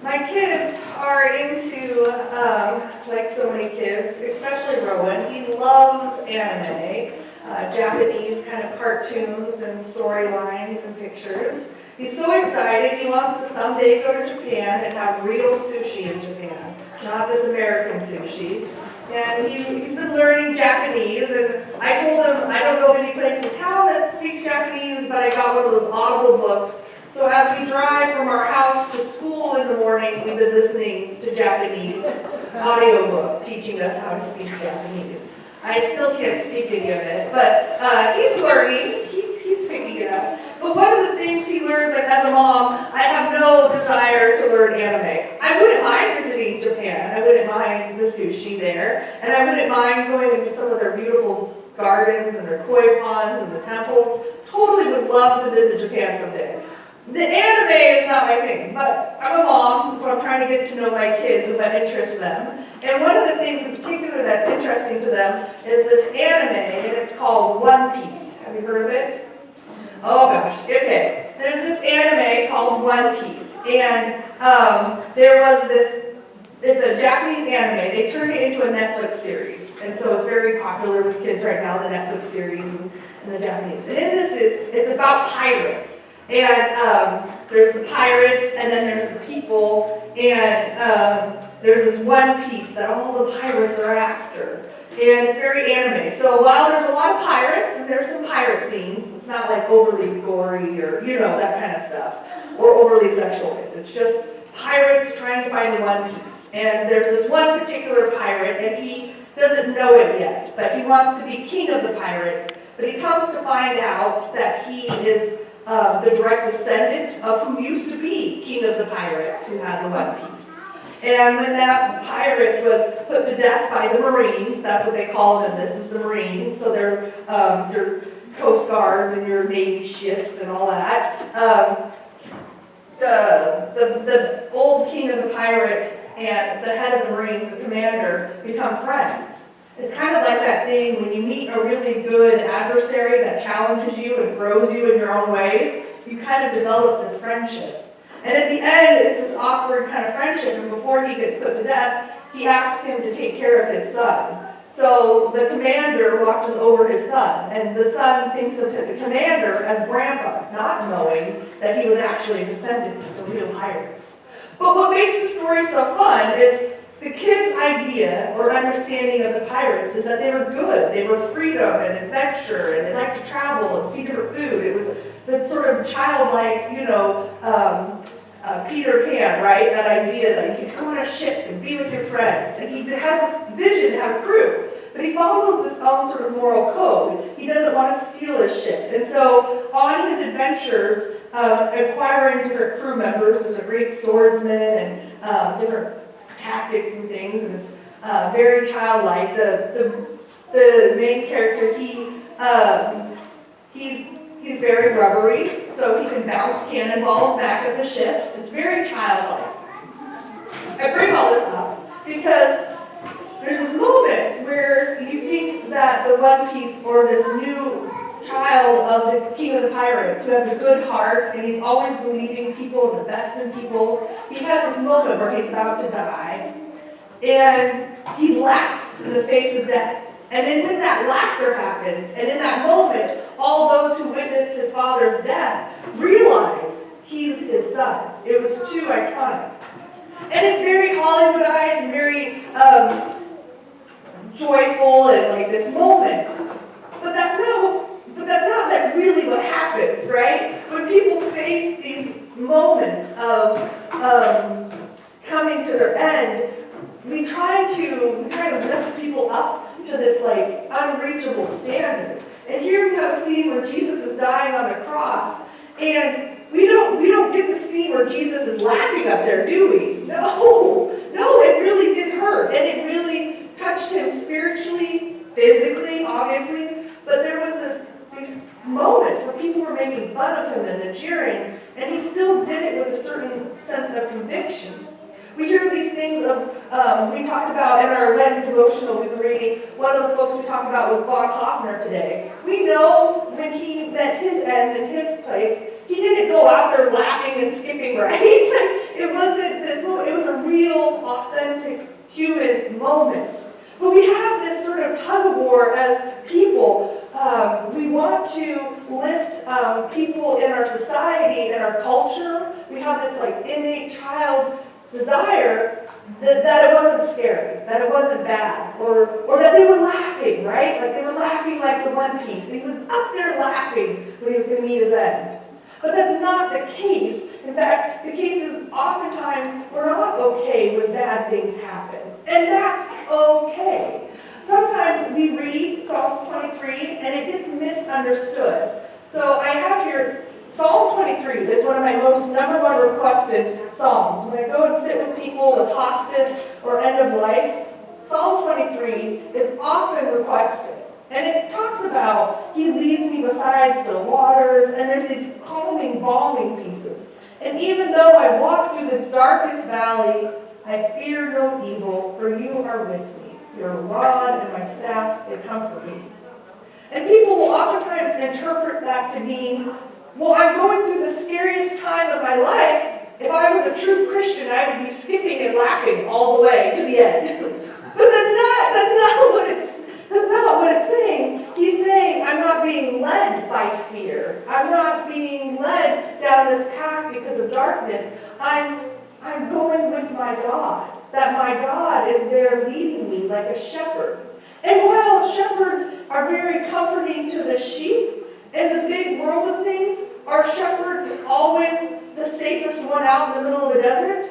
My kids are into, like so many kids, especially Rowan, he loves anime, Japanese kind of cartoons and storylines and pictures. He's so excited, he wants to someday go to Japan and have real sushi in Japan, not this American sushi. And he's been learning Japanese, and I told him I don't know of any place in town that speaks Japanese, but I got one of those Audible books. So as we drive from our house to school in the morning, we've been listening to Japanese audiobook teaching us how to speak Japanese. I still can't speak any of it, but he's learning, he's picking it up. But one of the things he learns, like as a mom, I have no desire to learn anime. I wouldn't mind visiting Japan. I wouldn't mind the sushi there. And I wouldn't mind going into some of their beautiful gardens and their koi ponds and the temples. Totally would love to visit Japan someday. The anime is not my thing, but I'm a mom, so I'm trying to get to know my kids and what interests them. And one of the things in particular that's interesting to them is this anime, and it's called One Piece. Have you heard of it? Oh gosh, okay. There's this anime called One Piece, and there was this, it's a Japanese anime. They turned it into a Netflix series, and so it's very popular with kids right now, the Netflix series and the Japanese. And in this it's about pirates. And there's the pirates, and then there's the people, and there's this one piece that all the pirates are after. And it's very anime. So while there's a lot of pirates, and there's some pirate scenes, it's not like overly gory or, that kind of stuff, or overly sexualized. It's just pirates trying to find the one piece. And there's this one particular pirate, and he doesn't know it yet, but he wants to be king of the pirates. But he comes to find out that he is the direct descendant of who used to be king of the pirates, who had the one piece. And when that pirate was put to death by the Marines, that's what they call them, this is the Marines, so they're your Coast Guards and your Navy ships and all that. The old king of the pirate and the head of the Marines, the commander, become friends. It's kind of like that thing when you meet a really good adversary that challenges you and grows you in your own ways, you kind of develop this friendship. And at the end, it's this awkward kind of friendship, and before he gets put to death, he asks him to take care of his son. So the commander watches over his son, and the son thinks of the commander as grandpa, not knowing that he was actually a descendant of the real pirates. But what makes the story so fun is the kids' idea or understanding of the pirates is that they were good. They were freedom and adventure, and they liked to travel and see different food. It was the sort of childlike, Peter Pan, right? That idea that you could go on a ship and be with your friends. And he has this vision to have a crew. But he follows his own sort of moral code. He doesn't want to steal his ship. And so on his adventures, acquiring different crew members, there's a great swordsman and different tactics and things, and it's very childlike. The main character, he's very rubbery, so he can bounce cannonballs back at the ships. It's very childlike. I bring all this up because there's this moment where you think that the One Piece, or this new child of the king of the pirates, who has a good heart and he's always believing people and the best in people, he has this moment where he's about to die, and he laughs in the face of death. And then when that laughter happens, and in that moment, all those who witnessed his father's death realize he's his son. It was too iconic. And it's very Hollywoodized and very joyful and like this moment. But that's not like really what happens, right? When people face these moments of coming to their end, we try to lift people up to this like unreachable standard. And here we have a scene where Jesus is dying on the cross, and we don't get the scene where Jesus is laughing up there, do we? No, it really did hurt, and it really touched him spiritually, physically, obviously. But there was these moments where people were making fun of him and the cheering, and he still did it with a certain sense of conviction. We hear these things we talked about in our Lenten devotional we've been reading. One of the folks we talked about was Bonhoeffer today. We know when he met his end in his place, he didn't go out there laughing and skipping, right? It wasn't this moment, it was a real, authentic human moment. But we have this sort of tug of war as people. We want to lift people in our society and our culture. We have this like innate child desire that it wasn't scary, that it wasn't bad, or that they were laughing, right? Like they were laughing like the One Piece. He was up there laughing when he was going to meet his end. But that's not the case. In fact, the case is oftentimes we're not okay when bad things happen. And that's okay. Sometimes we read Psalms 23 and it gets misunderstood. So I have here, Psalm 23 is one of my most number one requested Psalms. When I go and sit with people with hospice or end of life, Psalm 23 is often requested. And it talks about, he leads me beside still waters, and there's these calming, balming pieces. And even though I walk through the darkest valley, I fear no evil, for you are with me. Your rod and my staff, they comfort me. And people will oftentimes interpret that to mean, well, I'm going through the scariest time of my life. If I was a true Christian, I would be skipping and laughing all the way to the end. But that's not what it's saying. He's saying, I'm not being led by fear. I'm not being led down this path because of darkness. I'm going with my God. That my God is there leading me like a shepherd. And while shepherds are very comforting to the sheep, in the big world of things, are shepherds always the safest one out in the middle of a desert?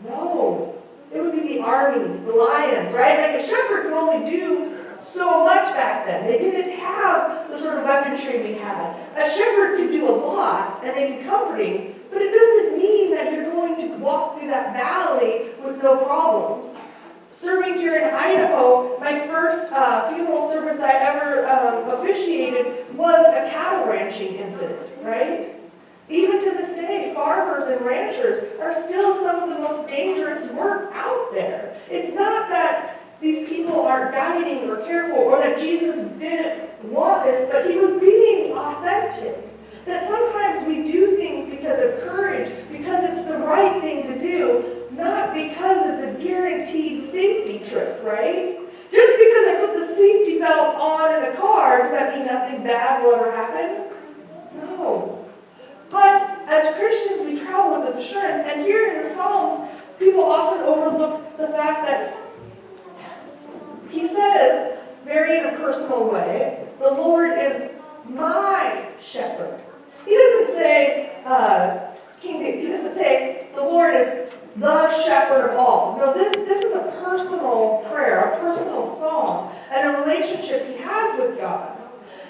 No. It would be the armies, the lions, right? Like a shepherd could only do so much back then. They didn't have the sort of weaponry we had. A shepherd could do a lot, and they could be comforting, but it doesn't mean that you're going to walk through that valley with no problems. Serving here in Idaho, my first funeral service I ever officiated was a cattle ranching incident, right? Even to this day, farmers and ranchers are still some of the most dangerous work out there. It's not that these people aren't guiding or careful, or that Jesus didn't want this, but he was being authentic. That sometimes we do things because of courage, because it's the right thing to do, not because it's a guaranteed safety trip, right? Just because I put the safety belt on in the car, does that mean nothing bad will ever happen? No. But as Christians, we travel with this assurance, and here in the Psalms, people often overlook the fact that he says, very in a personal way, the Lord is my shepherd. He doesn't say, he doesn't say, the Lord is the shepherd of all. No, this is a personal prayer, a personal song, and a relationship he has with God.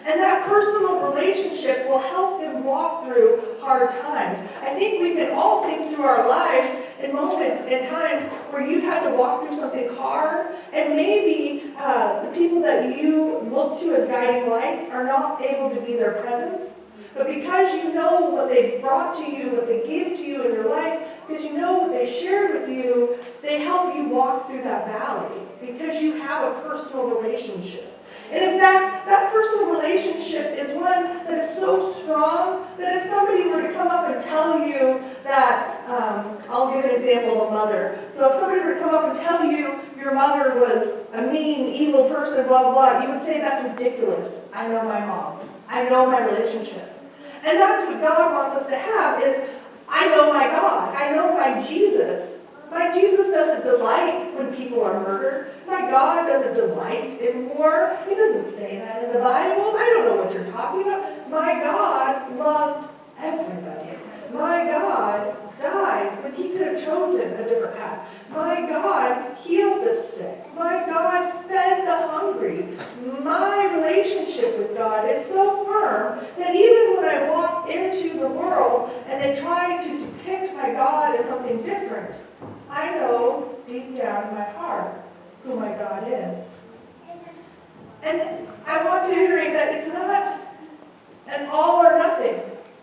And that personal relationship will help him walk through hard times. I think we can all think through our lives in moments and times where you've had to walk through something hard, and maybe the people that you look to as guiding lights are not able to be their presence. But because you know what they brought to you, what they gave to you in your life, because you know what they shared with you, they help you walk through that valley because you have a personal relationship. And in fact, that personal relationship is one that is so strong that if somebody were to come up and tell you that, I'll give an example of a mother. So if somebody were to come up and tell you your mother was a mean, evil person, blah, blah, blah, you would say, that's ridiculous. I know my mom. I know my relationship. And that's what God wants us to have is, I know my God. I know my Jesus. My Jesus doesn't delight when people are murdered. My God doesn't delight in war. He doesn't say that in the Bible. I don't know what you're talking about. My God loved everybody. My God died when he could have chosen a different path. My God healed the sick. My God fed the hungry. My relationship with God is so firm that even when I walk into the world and they try to depict my God as something different, I know deep down in my heart who my God is. And I want to reiterate that it's not an all or nothing.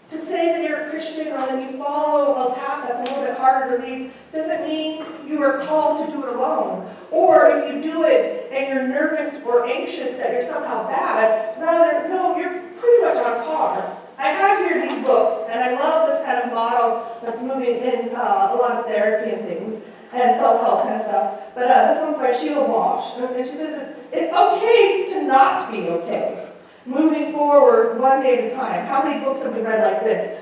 To say that you're a Christian or that you follow a path that's a little bit harder to lead doesn't mean you are called to do it alone. Or if you do it and you're nervous or anxious that you're somehow bad, rather, no, you're pretty much on par I have here these books, and I love this kind of model that's moving in a lot of therapy and things, and self-help kind of stuff. But this one's by Sheila Walsh, and she says it's okay to not be okay. Moving forward one day at a time. How many books have we read like this?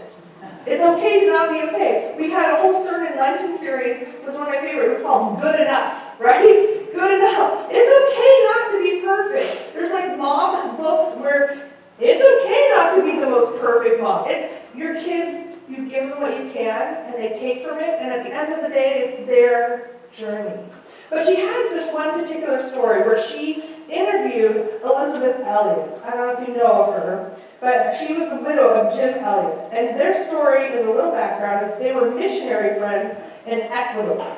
It's okay to not be okay. We had a whole sermon Lenten series. It was one of my favorites. It was called Good Enough, right? Good enough. It's okay not to be perfect. There's like mom books where it's okay not to be the most perfect mom. It's your kids, you give them what you can, and they take from it, and at the end of the day, it's their journey. But she has this one particular story where she interviewed Elizabeth Elliot. I don't know if you know of her, but she was the widow of Jim Elliot. And their story, as a little background, is they were missionary friends in Ecuador.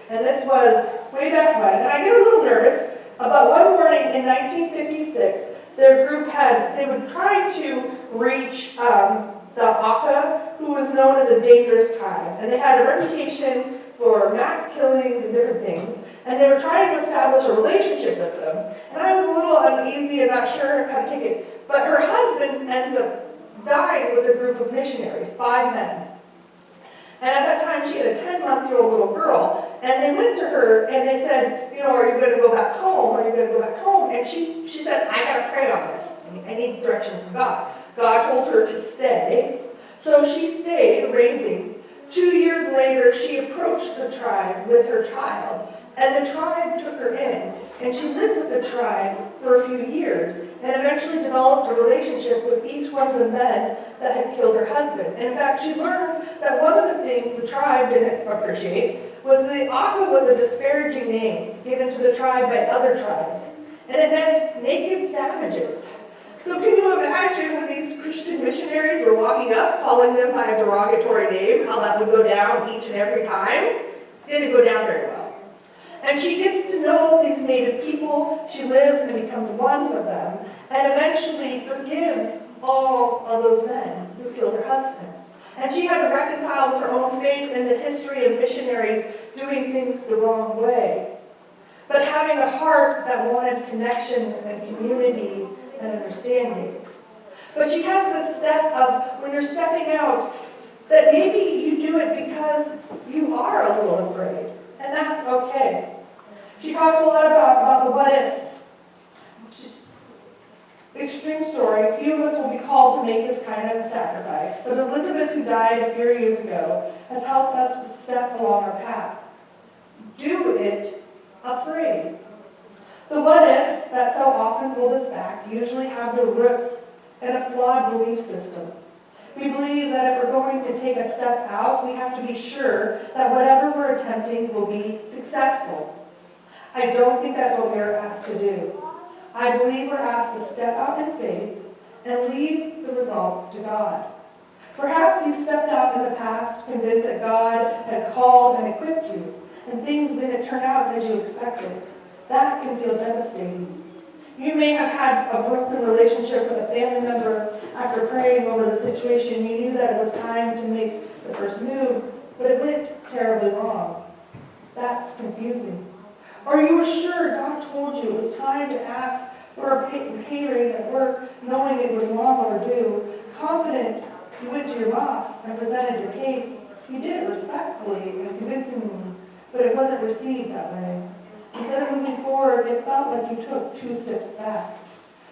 And this was way back when. And I get a little nervous about one morning in 1956, their group they were trying to reach the Aka, who was known as a dangerous tribe. And they had a reputation for mass killings and different things. And they were trying to establish a relationship with them. And I was a little uneasy and not sure how to take it. But her husband ends up dying with a group of missionaries, 5 men. And at that time, she had a 10-month-old little girl. And they went to her and they said, are you going to go back home? Are you going to go back home? And she said, I got to pray on this. I need direction from God. God told her to stay. So she stayed raising. 2 years later, she approached the tribe with her child. And the tribe took her in, and she lived with the tribe for a few years, and eventually developed a relationship with each one of the men that had killed her husband. And in fact, she learned that one of the things the tribe didn't appreciate was the Aka was a disparaging name given to the tribe by other tribes, and it meant naked savages. So can you imagine when these Christian missionaries were walking up, calling them by a derogatory name, how that would go down each and every time? It didn't go down very well. And she gets to know these native people. She lives and becomes one of them, and eventually forgives all of those men who killed her husband. And she had to reconcile with her own faith and the history of missionaries doing things the wrong way. But having a heart that wanted connection and community and understanding. But she has this step of, when you're stepping out, that maybe you do it because you are a little afraid. And that's okay. She talks a lot about the what-ifs. Extreme story. Few of us will be called to make this kind of a sacrifice. But Elizabeth, who died a few years ago, has helped us step along our path. Do it afraid. The what-ifs that so often hold us back usually have their roots in a flawed belief system. We believe that if we're going to take a step out, we have to be sure that whatever we're attempting will be successful. I don't think that's what we're asked to do. I believe we're asked to step out in faith and leave the results to God. Perhaps you've stepped out in the past, convinced that God had called and equipped you, and things didn't turn out as you expected. That can feel devastating. You may have had a broken relationship with a family member. After praying over the situation, you knew that it was time to make the first move, but it went terribly wrong. That's confusing. Or you were sure God told you it was time to ask for a pay raise at work, knowing it was long overdue. Confident, you went to your boss and presented your case. You did it respectfully and convincingly, but it wasn't received that way. Instead of moving forward, it felt like you took 2 steps back.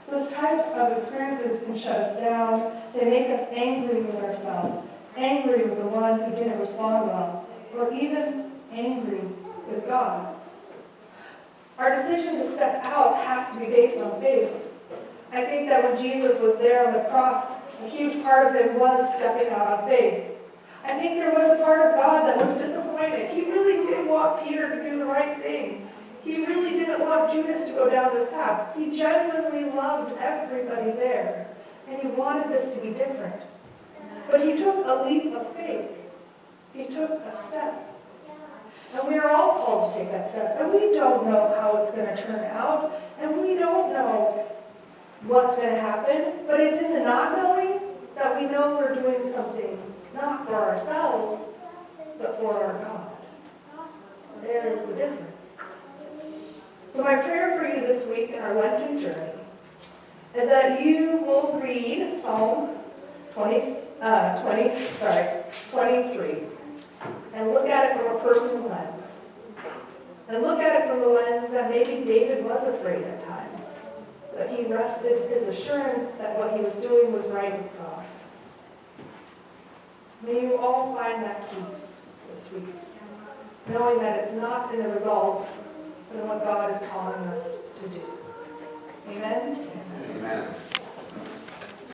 Those types of experiences can shut us down. They make us angry with ourselves, angry with the one who didn't respond well, or even angry with God. Our decision to step out has to be based on faith. I think that when Jesus was there on the cross, a huge part of him was stepping out on faith. I think there was a part of God that was disappointed. He really did want Peter to do the right thing. He really didn't want Judas to go down this path. He genuinely loved everybody there, and he wanted this to be different. But he took a leap of faith. He took a step. And we are all called to take that step. And we don't know how it's going to turn out, and we don't know what's going to happen, but it's in the not knowing that we know we're doing something not for ourselves, but for our God. There's the difference. So my prayer for you this week in our Lenten journey is that you will read Psalm 23. And look at it from a personal lens. And look at it from the lens that maybe David was afraid at times, but he rested his assurance that what he was doing was right with God. May you all find that peace this week, knowing that it's not in the results, but in what God is calling us to do. Amen? Amen.